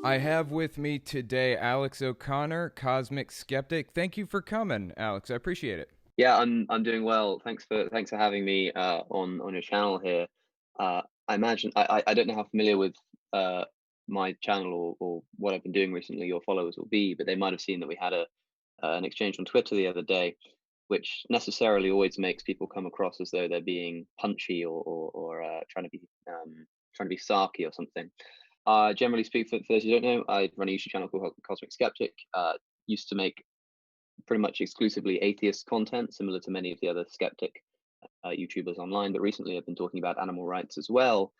I have with me today Alex O'Connor, Cosmic Skeptic. Thank you for coming, Alex. I appreciate it. Yeah, I'm doing well. Thanks for having me on your channel here. I imagine I don't know how familiar with my channel or what I've been doing recently your followers will be, but they might have seen that we had a an exchange on Twitter the other day, which necessarily always makes people come across as though they're being punchy or trying to be sarky or something. Generally speaking, for those who don't know, I run a YouTube channel called Cosmic Skeptic. Used to make pretty much exclusively atheist content, similar to many of the other skeptic YouTubers online. But recently, I've been talking about animal rights as well,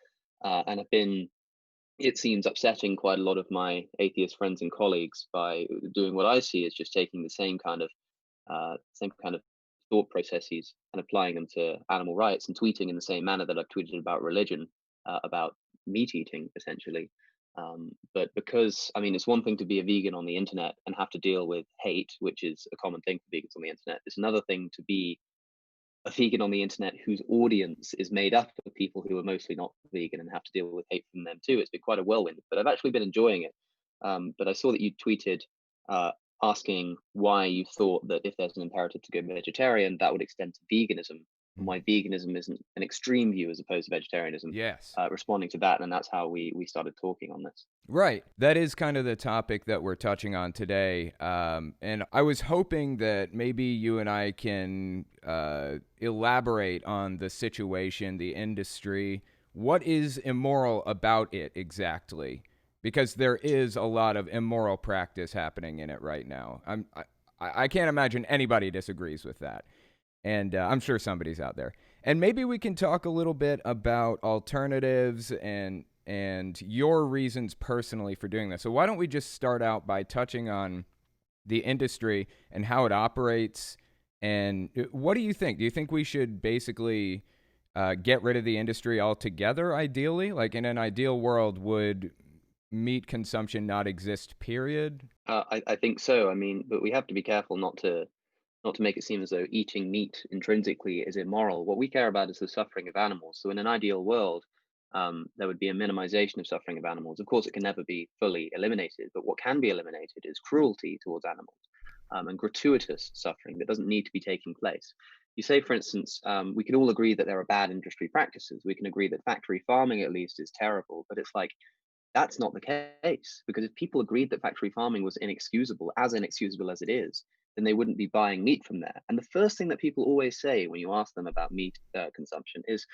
and have been, it seems, upsetting quite a lot of my atheist friends and colleagues by doing what I see as just taking the same kind of thought processes and applying them to animal rights and tweeting in the same manner that I've tweeted about religion, about meat eating, essentially. But because, I mean, it's one thing to be a vegan on the internet and have to deal with hate, which is a common thing for vegans on the internet. It's another thing to be a vegan on the internet whose audience is made up of people who are mostly not vegan and have to deal with hate from them too. It's been quite a whirlwind, but I've actually been enjoying it. But I saw that you tweeted uh, asking why you thought that if there's an imperative to go vegetarian, that would extend to veganism, and why Mhm. veganism isn't an extreme view as opposed to vegetarianism. Yes. Responding to that, and that's how we started talking on this. Right. That is kind of the topic that we're touching on today. And I was hoping that maybe you and I can elaborate on the situation, the industry. What is immoral about it exactly? Because there is a lot of immoral practice happening in it right now. I can't imagine anybody disagrees with that. And I'm sure somebody's out there. And maybe we can talk a little bit about alternatives and your reasons personally for doing this. So why don't we just start out by touching on the industry and how it operates? And what do you think? Do you think we should basically get rid of the industry altogether, ideally? Like in an ideal world, would meat consumption not exist, period? I think so. I mean, but we have to be careful not to make it seem as though eating meat intrinsically is immoral. What we care about is the suffering of animals. So in an ideal world, there would be a minimization of suffering of animals. Of course, it can never be fully eliminated, but what can be eliminated is cruelty towards animals, and gratuitous suffering that doesn't need to be taking place. You say, for instance, we can all agree that there are bad industry practices. We can agree that factory farming, at least, is terrible, but it's like that's not the case, because if people agreed that factory farming was inexcusable as it is, then they wouldn't be buying meat from there. And the first thing that people always say when you ask them about meat consumption is,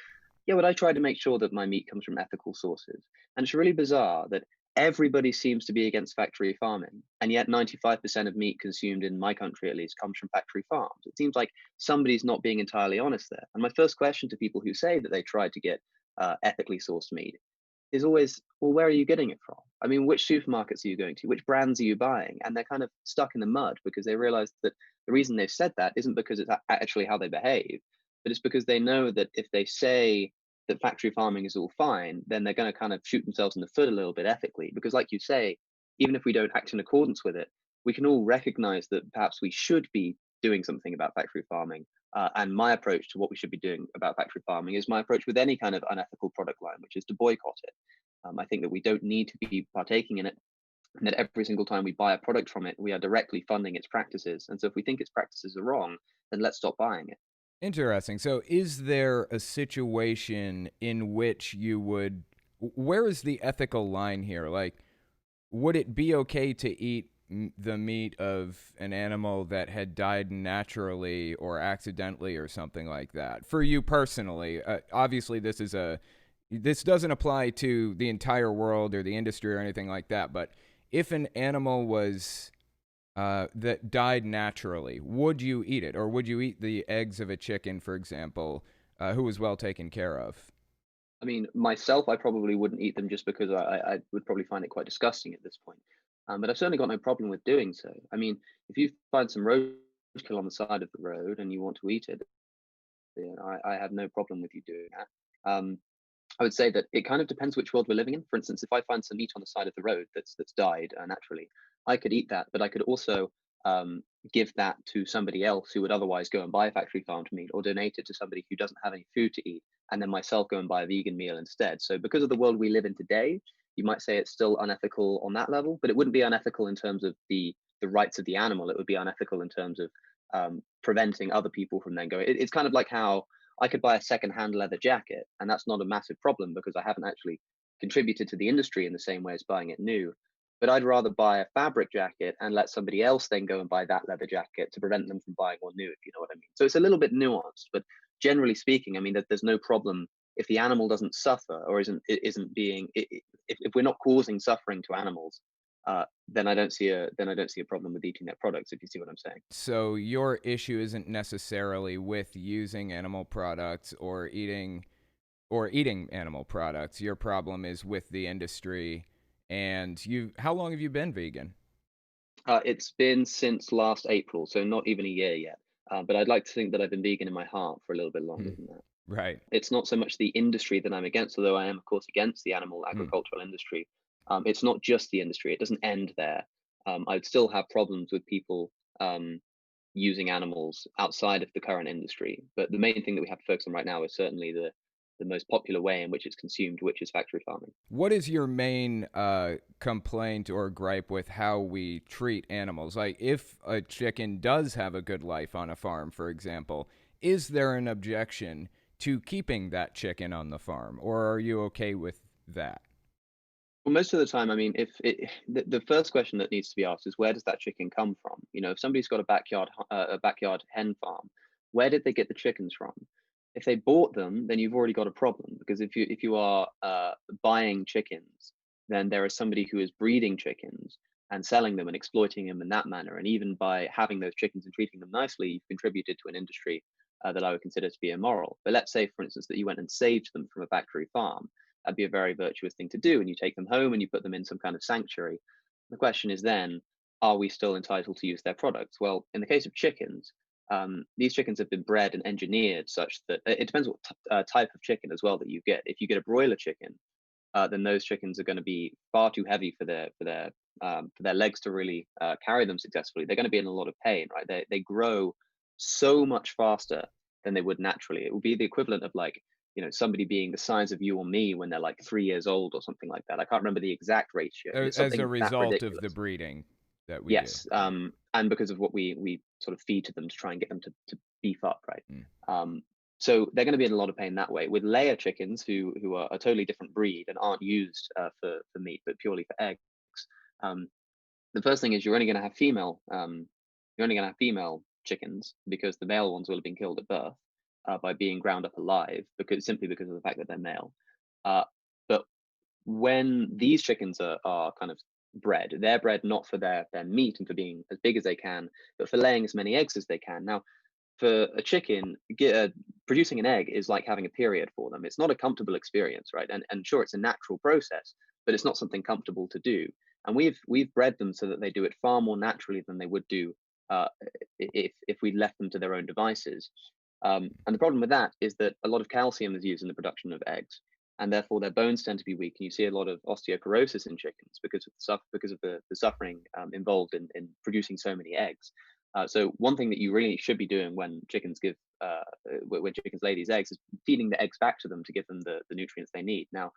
yeah, but I try to make sure that my meat comes from ethical sources. And it's really bizarre that everybody seems to be against factory farming, and yet 95% of meat consumed in my country, at least, comes from factory farms. It seems like somebody's not being entirely honest there. And my first question to people who say that they try to get ethically sourced meat is always, well, where are you getting it from? I mean, which supermarkets are you going to? Which brands are you buying? And they're kind of stuck in the mud because they realize that the reason they've said that isn't because it's actually how they behave, but it's because they know that if they say that factory farming is all fine, then they're going to kind of shoot themselves in the foot a little bit ethically. Because, like you say, even if we don't act in accordance with it, we can all recognize that perhaps we should be doing something about factory farming. And my approach to what we should be doing about factory farming is my approach with any kind of unethical product line, which is to boycott it. I think that we don't need to be partaking in it, and that every single time we buy a product from it, we are directly funding its practices. And so if we think its practices are wrong, then let's stop buying it. Interesting. So, is there a situation in which you would, where is the ethical line here? Like, would it be okay to eat the meat of an animal that had died naturally or accidentally or something like that? For you personally, obviously, this doesn't apply to the entire world or the industry or anything like that. But if an animal was that died naturally, would you eat it, or would you eat the eggs of a chicken, for example, who was well taken care of? I mean, myself, I probably wouldn't eat them just because I would probably find it quite disgusting at this point. But I've certainly got no problem with doing so. I mean, if you find some roadkill on the side of the road and you want to eat it, then I have no problem with you doing that. I would say that it kind of depends which world we're living in. For instance, if I find some meat on the side of the road that's died naturally, I could eat that, but I could also give that to somebody else who would otherwise go and buy a factory farmed meat, or donate it to somebody who doesn't have any food to eat, and then myself go and buy a vegan meal instead. So, because of the world we live in today, you might say it's still unethical on that level, but it wouldn't be unethical in terms of the rights of the animal. It would be unethical in terms of preventing other people from then going. It's kind of like how I could buy a second-hand leather jacket, and that's not a massive problem because I haven't actually contributed to the industry in the same way as buying it new. But I'd rather buy a fabric jacket and let somebody else then go and buy that leather jacket to prevent them from buying one new, if you know what I mean. So it's a little bit nuanced, but generally speaking, I mean that there's no problem if the animal doesn't suffer or isn't being if we're not causing suffering to animals, then I don't see a problem with eating their products, if you see what I'm saying. So your issue isn't necessarily with using animal products or eating animal products. Your problem is with the industry. And how long have you been vegan? It's been since last April, so not even a year yet. But I'd like to think that I've been vegan in my heart for a little bit longer Mm, than that. right. It's not so much the industry that I'm against, although I am, of course, against the animal Mm. agricultural industry. It's not just the industry; it doesn't end there. I'd still have problems with people using animals outside of the current industry. But the main thing that we have to focus on right now is certainly the most popular way in which it's consumed, which is factory farming. What is your main complaint or gripe with how we treat animals? Like, if a chicken does have a good life on a farm, for example, is there an objection to keeping that chicken on the farm, or are you okay with that? Well, most of the time, I mean, the first question that needs to be asked is where does that chicken come from? You know, if somebody's got a backyard hen farm, where did they get the chickens from? If they bought them, then you've already got a problem because if you are buying chickens, then there is somebody who is breeding chickens and selling them and exploiting them in that manner. And even by having those chickens and treating them nicely, you've contributed to an industry that I would consider to be immoral. But let's say, for instance, that you went and saved them from a factory farm. That'd be a very virtuous thing to do. And you take them home and you put them in some kind of sanctuary. The question is then, are we still entitled to use their products? Well, in the case of chickens, these chickens have been bred and engineered such that it depends what type of chicken as well that you get. If you get a broiler chicken, then those chickens are going to be far too heavy for their legs to really carry them successfully. They're going to be in a lot of pain, right? They grow so much faster than they would naturally. It would be the equivalent of like somebody being the size of you or me when they're like 3 years old or something like that. I can't remember the exact ratio, but it's As a something that result of the ridiculous. breeding that we do. Yes, and because of what we sort of feed to them to try and get them to beef up, right? Mm. So they're going to be in a lot of pain that way. With layer chickens, who are a totally different breed and aren't used for meat but purely for eggs, um, the first thing is you're only going to have female chickens because the male ones will have been killed at birth by being ground up alive because of the fact that they're male. Uh, but when these chickens are kind of bred, they're bred not for their meat and for being as big as they can, but for laying as many eggs as they can. Now, for a chicken, producing an egg is like having a period for them. It's not a comfortable experience, right? And sure, it's a natural process, but it's not something comfortable to do. And we've bred them so that they do it far more naturally than they would do uh, if we left them to their own devices. And the problem with that is that a lot of calcium is used in the production of eggs, and therefore their bones tend to be weak. And you see a lot of osteoporosis in chickens because of the suffering involved in producing so many eggs. So one thing that you really should be doing when chickens lay these eggs is feeding the eggs back to them to give them the nutrients they need. Now,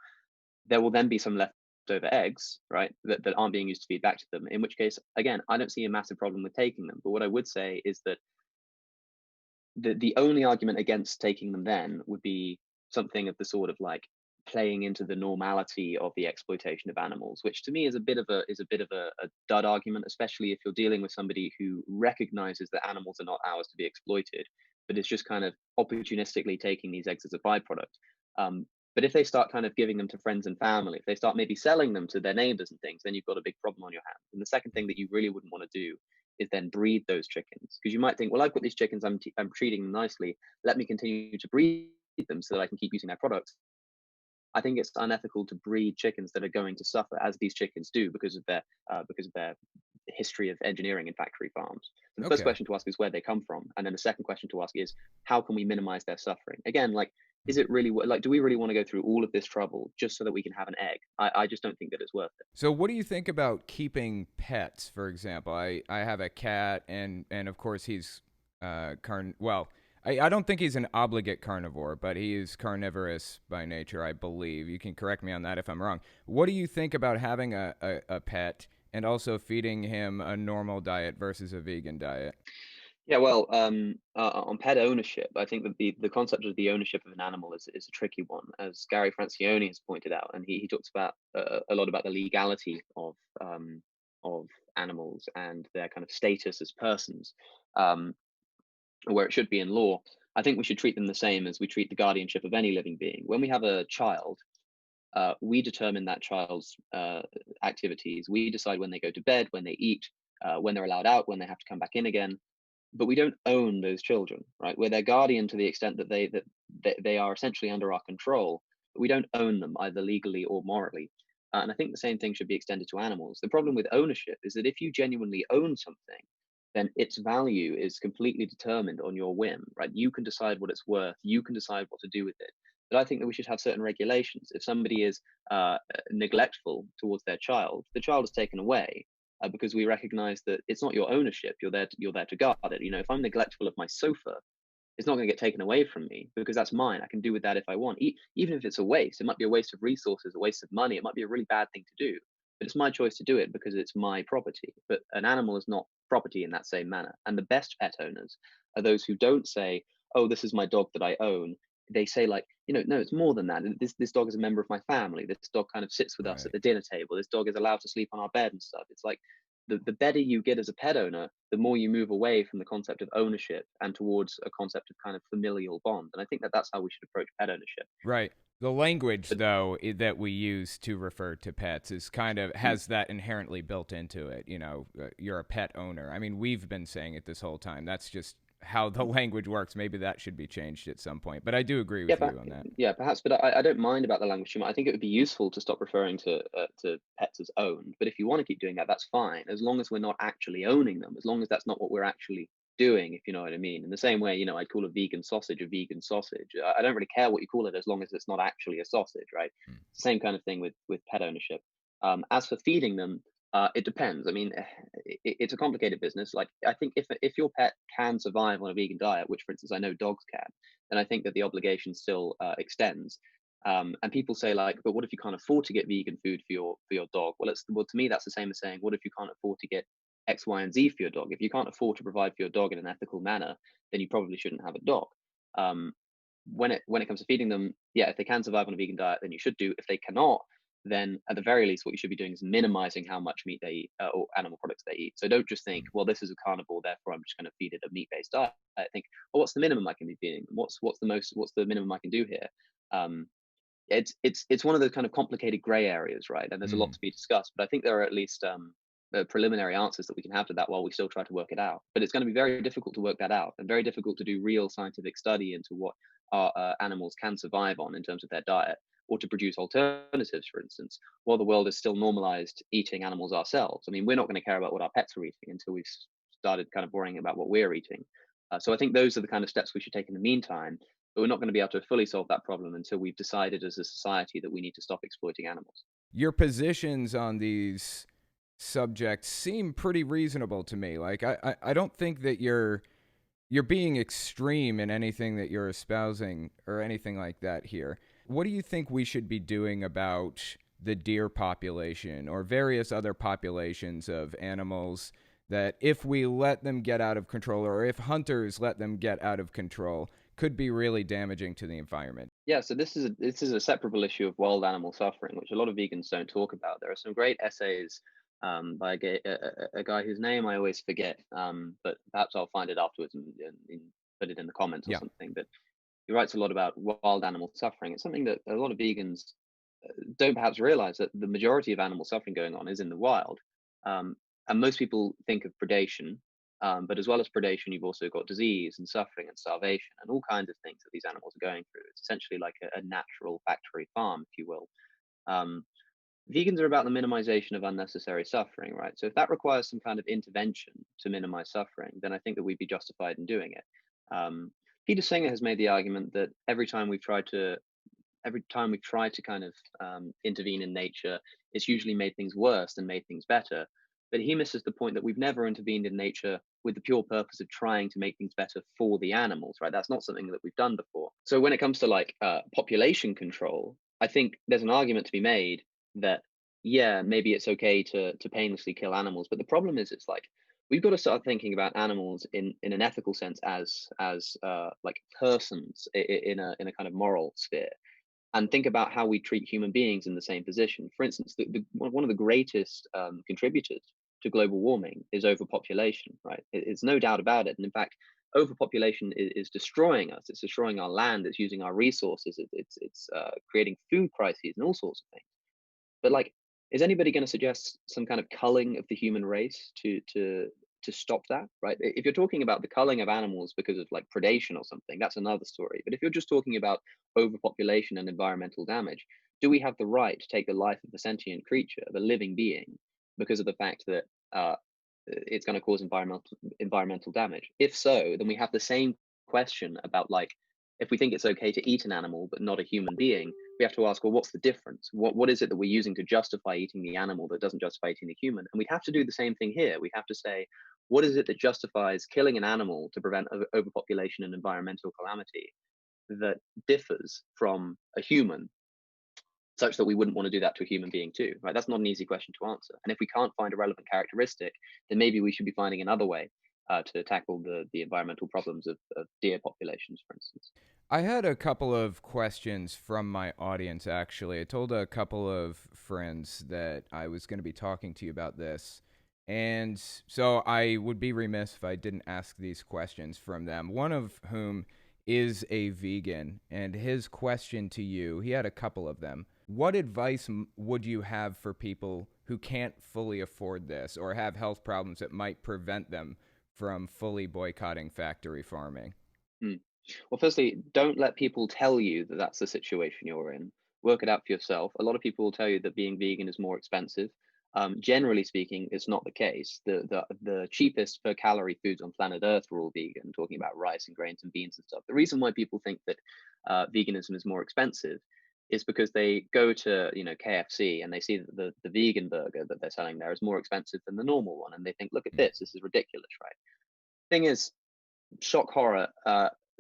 there will then be some leftover eggs, right, that aren't being used to feed back to them, in which case, again, I don't see a massive problem with taking them. But what I would say is that the only argument against taking them then would be something of the sort of like playing into the normality of the exploitation of animals, which to me is a bit of a dud argument, especially if you're dealing with somebody who recognizes that animals are not ours to be exploited, but is just kind of opportunistically taking these eggs as a byproduct. But if they start kind of giving them to friends and family, if they start maybe selling them to their neighbors and things, then you've got a big problem on your hands. And the second thing that you really wouldn't want to do is then breed those chickens, because you might think, well, I've got these chickens, I'm treating them nicely, let me continue to breed them so that I can keep using their products. I think it's unethical to breed chickens that are going to suffer, as these chickens do, because of their history of engineering in factory farms. So the first Okay. question to ask is where they come from, and then the second question to ask is how can we minimize their suffering? Again, like, is it really like, do we really want to go through all of this trouble just so that we can have an egg? I just don't think that it's worth it. So, what do you think about keeping pets? For example, I have a cat, and of course he's well, I don't think he's an obligate carnivore, but he is carnivorous by nature, I believe. You can correct me on that if I'm wrong. What do you think about having a pet and also feeding him a normal diet versus a vegan diet? Yeah, well, on pet ownership, I think that the concept of the ownership of an animal is a tricky one, as Gary Francione has pointed out, and he talks about a lot about the legality of animals and their kind of status as persons, um, where it should be in law. I think we should treat them the same as we treat the guardianship of any living being. When we have a child, we determine that child's activities. We decide when they go to bed, when they eat, when they're allowed out, when they have to come back in again, but we don't own those children, right? We're their guardian to the extent that they are essentially under our control, but we don't own them either legally or morally. And I think the same thing should be extended to animals. The problem with ownership is that if you genuinely own something, then its value is completely determined on your whim, right? You can decide what it's worth, you can decide what to do with it. But I think that we should have certain regulations. If somebody is neglectful towards their child, the child is taken away, because we recognize that it's not your ownership. You're there to guard it. You know, if I'm neglectful of my sofa, it's not going to get taken away from me because that's mine. I can do with that if I want. Even if it's a waste, it might be a waste of resources, a waste of money. It might be a really bad thing to do, but it's my choice to do it because it's my property. But an animal is not property in that same manner. And the best pet owners are those who don't say, "Oh, this is my dog that I own." They say, like, no, it's more than that. This dog is a member of my family. This dog kind of sits with us at Right. the dinner table. This dog is allowed to sleep on our bed and stuff. It's like the better you get as a pet owner, the more you move away from the concept of ownership and towards a concept of kind of familial bond. And I think that that's how we should approach pet ownership. Right. The language, But though, that we use to refer to pets is kind of mm, has that inherently built into it. You know, you're a pet owner. I mean, we've been saying it this whole time. That's just how the language works. Maybe that should be changed at some point. But I do agree yeah, with you on that. yeah, perhaps. But I don't mind about the language too much. I think it would be useful to stop referring to pets as owned. But if you want to keep doing that, that's fine, as long as we're not actually owning them. As long as that's not what we're actually doing, if you know what I mean. In the same way, I'd call a vegan sausage a vegan sausage. I don't really care what you call it as long as it's not actually a sausage, right? Mm. It's the same kind of thing with pet ownership. As for feeding them, it depends. I mean, it's a complicated business. Like, I think if your pet can survive on a vegan diet, which, for instance, I know dogs can, then I think that the obligation still extends. And people say, like, but what if you can't afford to get vegan food for your dog? Well, to me, that's the same as saying, what if you can't afford to get X, Y, and Z for your dog? If you can't afford to provide for your dog in an ethical manner, then you probably shouldn't have a dog. Um, when it comes to feeding them, yeah, if they can survive on a vegan diet, then you should do. If they cannot, then at the very least, what you should be doing is minimizing how much meat they eat, or animal products they eat. So don't just think, Mm. well, this is a carnivore, therefore I'm just going to feed it a meat-based diet. I think, well, what's the minimum I can be feeding them? What's the minimum I can do here? Um, it's one of those kind of complicated gray areas, right? And there's a lot Mm. to be discussed, but I think there are at least preliminary answers that we can have to that while we still try to work it out. But it's going to be very difficult to work that out, and very difficult to do real scientific study into what our animals can survive on in terms of their diet, or to produce alternatives, for instance, while the world is still normalized eating animals ourselves. I mean, we're not going to care about what our pets are eating until we've started kind of worrying about what we're eating. So I think those are the kind of steps we should take in the meantime, but we're not going to be able to fully solve that problem until we've decided as a society that we need to stop exploiting animals. Your positions on these subjects seem pretty reasonable to me. Like I don't think that you're being extreme in anything that you're espousing or anything like that here. What do you think we should be doing about the deer population or various other populations of animals that if we let them get out of control or if hunters let them get out of control could be really damaging to the environment? Yeah, so this is a separable issue of wild animal suffering, which a lot of vegans don't talk about. There are some great essays by a guy whose name I always forget, but perhaps I'll find it afterwards and put it in the comments or Yeah. something. But he writes a lot about wild animal suffering. It's something that a lot of vegans don't perhaps realize, that the majority of animal suffering going on is in the wild. Um, and most people think of predation, but as well as predation, you've also got disease and suffering and starvation and all kinds of things that these animals are going through. It's essentially like a natural factory farm, if you will. Um, Vegans are about the minimization of unnecessary suffering, right? So if that requires some kind of intervention to minimize suffering, then I think that we'd be justified in doing it. Um, Peter Singer has made the argument that every time we've tried to kind of intervene in nature, it's usually made things worse than made things better. But he misses the point that we've never intervened in nature with the pure purpose of trying to make things better for the animals, right? That's not something that we've done before. So when it comes to like population control, I think there's an argument to be made that yeah, maybe it's okay to painlessly kill animals, but the problem is it's like we've got to start thinking about animals in an ethical sense as like persons in a kind of moral sphere, and think about how we treat human beings in the same position. For instance, one of the greatest contributors to global warming is overpopulation, right? It's no doubt about it. And in fact, overpopulation is destroying us. It's destroying our land. It's using our resources. It's creating food crises and all sorts of things. But like, is anybody going to suggest some kind of culling of the human race to stop that? Right? If you're talking about the culling of animals because of like predation or something, that's another story. But if you're just talking about overpopulation and environmental damage, do we have the right to take the life of a sentient creature, of a living being, because of the fact that it's going to cause environmental damage? If so, then we have the same question about like, if we think it's okay to eat an animal but not a human being, we have to ask, well, what's the difference? What is it that we're using to justify eating the animal that doesn't justify eating the human? And we have to do the same thing here. We have to say, what is it that justifies killing an animal to prevent overpopulation and environmental calamity that differs from a human, such that we wouldn't want to do that to a human being too, right? That's not an easy question to answer. And if we can't find a relevant characteristic, then maybe we should be finding another way to tackle the environmental problems of deer populations, for instance. I had a couple of questions from my audience, actually. I told a couple of friends that I was going to be talking to you about this. And so I would be remiss if I didn't ask these questions from them. One of whom is a vegan, and his question to you, he had a couple of them. What advice would you have for people who can't fully afford this or have health problems that might prevent them from fully boycotting factory farming? Hmm. Well, firstly, don't let people tell you that that's the situation you're in. Work it out for yourself. A lot of people will tell you that being vegan is more expensive. Generally speaking, it's not the case. The cheapest per calorie foods on planet Earth are all vegan, talking about rice and grains and beans and stuff. The reason why people think that veganism is more expensive is because they go to KFC and they see that the vegan burger that they're selling there is more expensive than the normal one, and they think, look at this is ridiculous, right? Thing is, shock horror,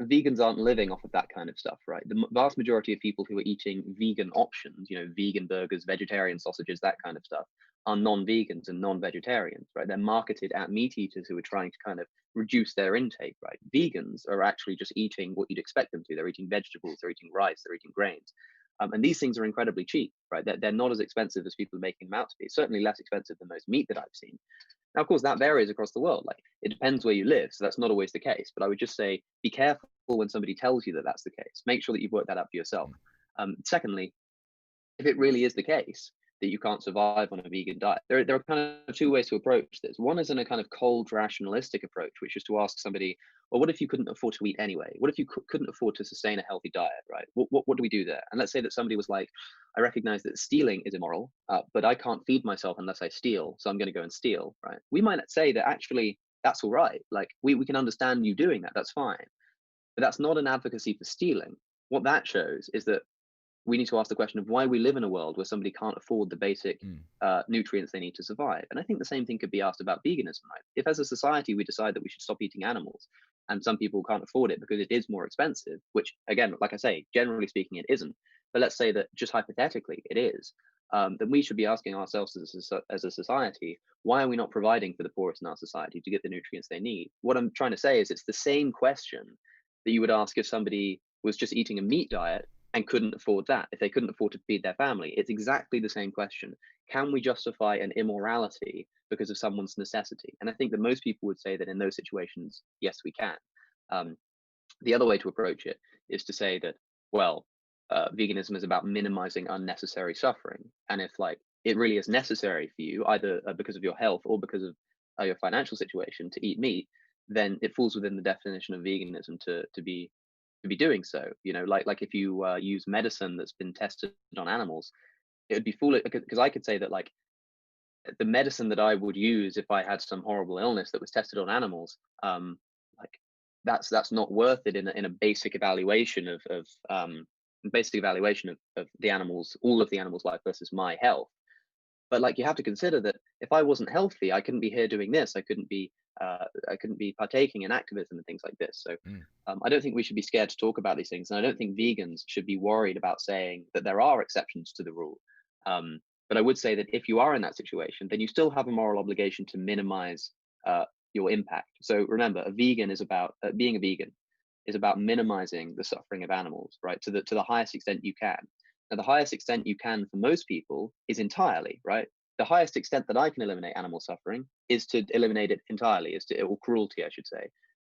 vegans aren't living off of that kind of stuff, right? The vast majority of people who are eating vegan options, vegan burgers, vegetarian sausages, that kind of stuff, are non-vegans and non-vegetarians, right? They're marketed at meat eaters who are trying to kind of reduce their intake, right? Vegans are actually just eating what you'd expect them to. They're eating vegetables, they're eating rice, they're eating grains. And these things are incredibly cheap, right? They're not as expensive as people are making them out to be. Certainly less expensive than most meat that I've seen. Now, of course, that varies across the world. Like, it depends where you live, so that's not always the case. But I would just say, be careful when somebody tells you that that's the case. Make sure that you've worked that out for yourself. Secondly, if it really is the case that you can't survive on a vegan diet, there are kind of two ways to approach this. One is in a kind of cold, rationalistic approach, which is to ask somebody, well, what if you couldn't afford to eat anyway? What if you couldn't afford to sustain a healthy diet, right? What do we do there? And let's say that somebody was like, I recognize that stealing is immoral, but I can't feed myself unless I steal, so I'm going to go and steal, right? We might say that actually that's all right. Like, we can understand you doing that. That's fine. But that's not an advocacy for stealing. What that shows is that we need to ask the question of why we live in a world where somebody can't afford the basic nutrients they need to survive. And I think the same thing could be asked about veganism, right? If as a society we decide that we should stop eating animals, and some people can't afford it because it is more expensive, which again, like I say, generally speaking, it isn't. But let's say that just hypothetically it is, then we should be asking ourselves as a society, why are we not providing for the poorest in our society to get the nutrients they need? What I'm trying to say is it's the same question that you would ask if somebody was just eating a meat diet and couldn't afford that, if they couldn't afford to feed their family. It's exactly the same question. Can we justify an immorality because of someone's necessity? And I think that most people would say that in those situations, yes, we can. The other way to approach it is to say that, well, veganism is about minimizing unnecessary suffering. And if like it really is necessary for you, either because of your health or because of your financial situation to eat meat, then it falls within the definition of veganism to be doing so. Like if you use medicine that's been tested on animals, it would be foolish, because I could say that like the medicine that I would use if I had some horrible illness that was tested on animals, like that's not worth it in a basic evaluation of the animals, all of the animals' life versus my health. But like you have to consider that if I wasn't healthy, I couldn't be here doing this. I couldn't be partaking in activism and things like this. So Mm. I don't think we should be scared to talk about these things, and I don't think vegans should be worried about saying that there are exceptions to the rule. Um, but I would say that if you are in that situation, then you still have a moral obligation to minimize your impact. So remember, a vegan is about being a vegan is about minimizing the suffering of animals, right? To the highest extent you can. Now, the highest extent you can for most people is entirely, right? The highest extent that I can eliminate animal suffering is to eliminate it entirely, or cruelty, I should say,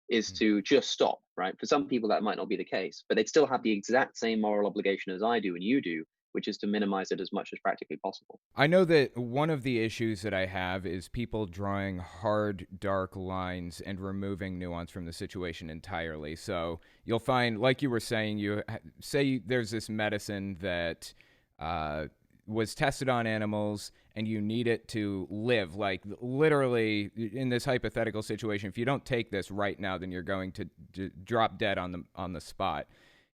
is Mm. to just stop, right? For some people, that might not be the case, but they'd still have the exact same moral obligation as I do and you do, which is to minimize it as much as practically possible. I know that one of the issues that I have is people drawing hard, dark lines and removing nuance from the situation entirely. So you'll find, like you were saying, say there's this medicine that uh, was tested on animals and you need it to live. Like literally, in this hypothetical situation, if you don't take this right now, then you're going to drop dead on the spot. Mm.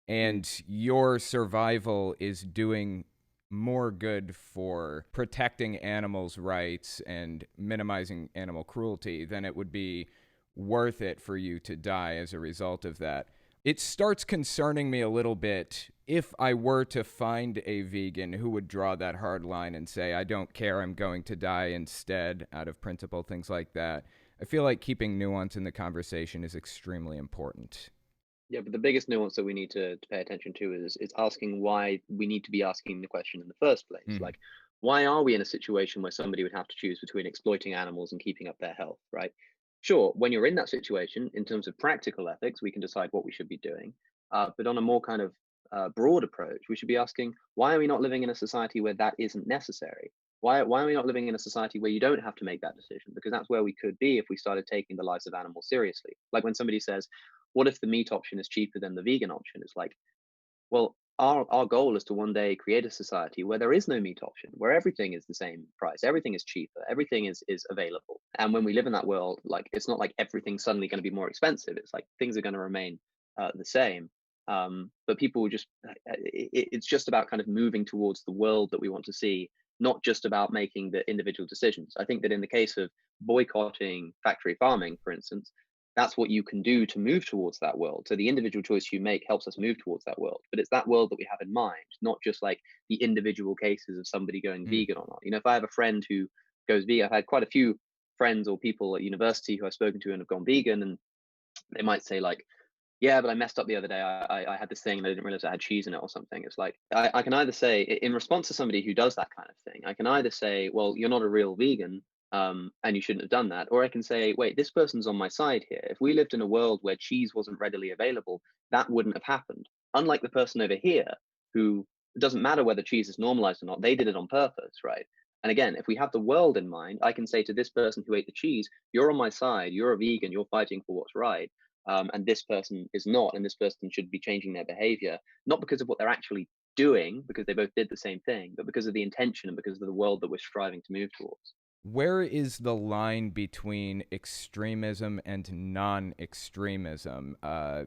And your survival is doing more good for protecting animals' rights and minimizing animal cruelty than it would be worth it for you to die as a result of that. It starts concerning me a little bit if I were to find a vegan who would draw that hard line and say, I don't care, I'm going to die instead, out of principle, things like that. I feel like keeping nuance in the conversation is extremely important. Yeah, but the biggest nuance that we need to pay attention to is asking why we need to be asking the question in the first place. Mm. Like, why are we in a situation where somebody would have to choose between exploiting animals and keeping up their health, right? Sure, when you're in that situation, in terms of practical ethics, we can decide what we should be doing. But on a more kind of broad approach, we should be asking, why are we not living in a society where that isn't necessary? Why are we not living in a society where you don't have to make that decision? Because that's where we could be if we started taking the lives of animals seriously. Like when somebody says, what if the meat option is cheaper than the vegan option? It's like, well, our goal is to one day create a society where there is no meat option, where everything is the same price, everything is cheaper, everything is available. And when we live in that world, like it's not like everything's suddenly going to be more expensive. It's like things are going to remain the same. But people will just it's just about kind of moving towards the world that we want to see, not just about making the individual decisions. I think that in the case of boycotting factory farming, for instance, that's what you can do to move towards that world. So the individual choice you make helps us move towards that world. But it's that world that we have in mind, not just like the individual cases of somebody going Mm. vegan or not. You know, if I have a friend who goes vegan, I've had quite a few friends or people at university who I've spoken to and have gone vegan, and they might say like, yeah, but I messed up the other day. I had this thing and I didn't realize I had cheese in it or something. It's like I can either say, in response to somebody who does that kind of thing, I can either say, well, you're not a real vegan, and you shouldn't have done that, or I can say, wait, this person's on my side here. If we lived in a world where cheese wasn't readily available, that wouldn't have happened. Unlike the person over here, who it doesn't matter whether cheese is normalized or not, they did it on purpose, right? And again, if we have the world in mind, I can say to this person who ate the cheese, you're on my side, you're a vegan, you're fighting for what's right, and this person is not, and this person should be changing their behavior, not because of what they're actually doing, because they both did the same thing, but because of the intention and because of the world that we're striving to move towards. Where is the line between extremism and non-extremism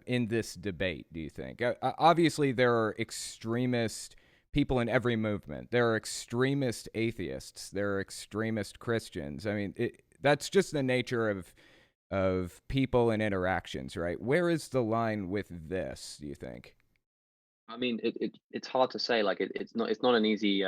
in this debate, do you think? Obviously, there are extremist people in every movement. There are extremist atheists. There are extremist Christians. I mean, that's just the nature of people and interactions, right? Where is the line with this, do you think? I mean, it's hard to say. Like, it's not an easy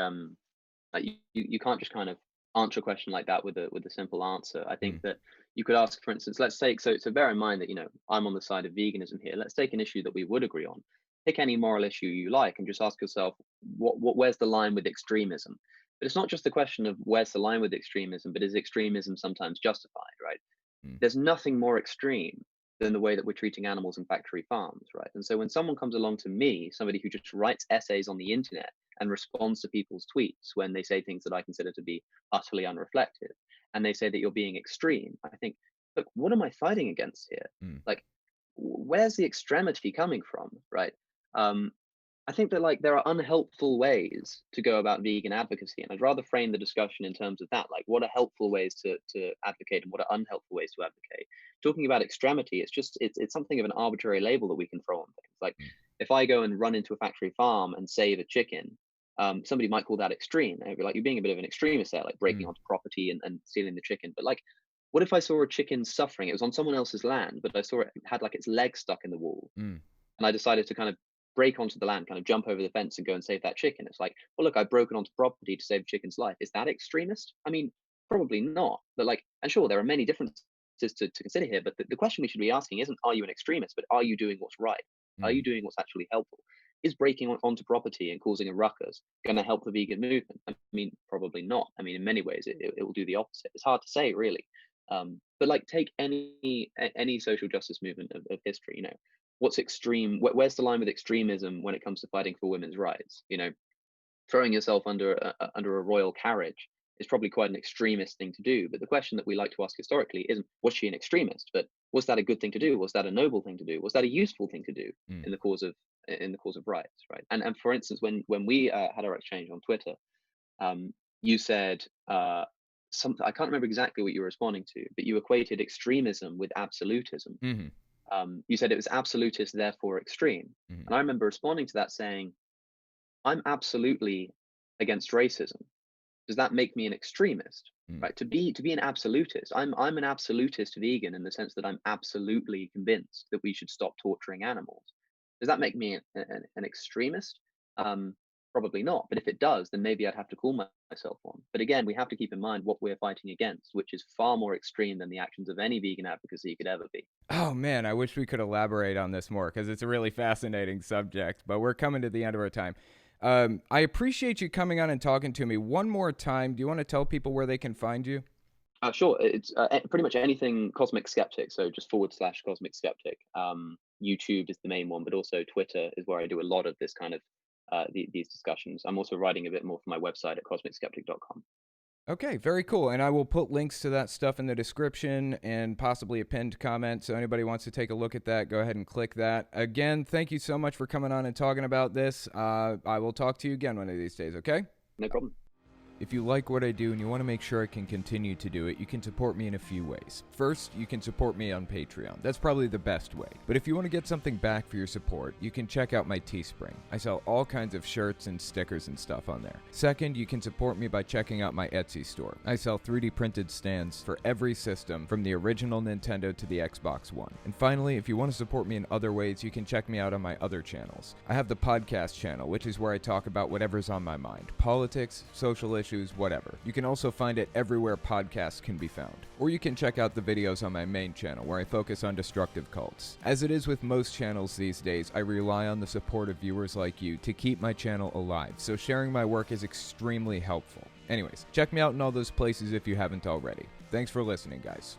like you can't just kind of answer a question like that with a simple answer. I think Mm. that you could ask, for instance, let's take so bear in mind that I'm on the side of veganism here. Let's take an issue that we would agree on. Pick any moral issue you like and just ask yourself what where's the line with extremism. But it's not just the question of where's the line with extremism, but is extremism sometimes justified, right? Mm. There's nothing more extreme than the way that we're treating animals in factory farms, right? And so when someone comes along to me, somebody who just writes essays on the internet and responds to people's tweets when they say things that I consider to be utterly unreflective, and they say that you're being extreme, I think, look, what am I fighting against here? Mm. Like, where's the extremity coming from, right? Um, I think that like there are unhelpful ways to go about vegan advocacy, and I'd rather frame the discussion in terms of that. Like, what are helpful ways to advocate, and what are unhelpful ways to advocate? Talking about extremity, it's something of an arbitrary label that we can throw on things. Like, Mm. if I go and run into a factory farm and save a chicken, somebody might call that extreme. They'd be like, you're being a bit of an extremist there, like breaking Mm. onto property and stealing the chicken. But like, what if I saw a chicken suffering? It was on someone else's land, but I saw it had like its leg stuck in the wall, Mm. and I decided to kind of break onto the land, kind of jump over the fence and go and save that chicken. It's like, well, look, I've broken onto property to save a chicken's life. Is that extremist? I mean, probably not. But like, and sure, there are many differences to consider here. But the question we should be asking isn't, are you an extremist, but are you doing what's right? Are you Mm. doing what's actually helpful? Is breaking onto property and causing a ruckus going to help the vegan movement? I mean, probably not. I mean, in many ways, it will do the opposite. It's hard to say, really. But like, take any social justice movement of history. You know, what's extreme? Where's the line with extremism when it comes to fighting for women's rights? You know, throwing yourself under a royal carriage is probably quite an extremist thing to do. But the question that we like to ask historically isn't, was she an extremist, but was that a good thing to do? Was that a noble thing to do? Was that a useful thing to do Mm. in the cause of rights, right? And for instance, when we had our exchange on Twitter, you said something, I can't remember exactly what you were responding to, but you equated extremism with absolutism. Mhm. You said it was absolutist, therefore extreme. Mhm. And I remember responding to that saying, I'm absolutely against racism. Does that make me an extremist? Mm. Right? To be an absolutist, I'm an absolutist vegan in the sense that I'm absolutely convinced that we should stop torturing animals. Does that make me an extremist? Um, Probably not. But if it does, then maybe I'd have to call myself one. But again, we have to keep in mind what we're fighting against, which is far more extreme than the actions of any vegan advocacy could ever be. Oh man, I wish we could elaborate on this more because it's a really fascinating subject, but we're coming to the end of our time. I appreciate you coming on and talking to me one more time. Do you want to tell people where they can find you? Sure. It's pretty much anything Cosmic Skeptic. So just / Cosmic Skeptic. YouTube is the main one, but also Twitter is where I do a lot of this kind of these discussions. I'm also writing a bit more for my website at cosmicskeptic.com. Okay, very cool. And I will put links to that stuff in the description and possibly a pinned comment. So anybody wants to take a look at that, go ahead and click that. Again, thank you so much for coming on and talking about this. I will talk to you again one of these days, okay? No problem. If you like what I do and you want to make sure I can continue to do it, you can support me in a few ways. First, you can support me on Patreon. That's probably the best way. But if you want to get something back for your support, you can check out my Teespring. I sell all kinds of shirts and stickers and stuff on there. Second, you can support me by checking out my Etsy store. I sell 3D printed stands for every system, from the original Nintendo to the Xbox One. And finally, if you want to support me in other ways, you can check me out on my other channels. I have the podcast channel, which is where I talk about whatever's on my mind. Politics, social issues, whatever. You can also find it everywhere podcasts can be found. Or you can check out the videos on my main channel where I focus on destructive cults. As it is with most channels these days, I rely on the support of viewers like you to keep my channel alive, so sharing my work is extremely helpful. Anyways, check me out in all those places if you haven't already. Thanks for listening, guys.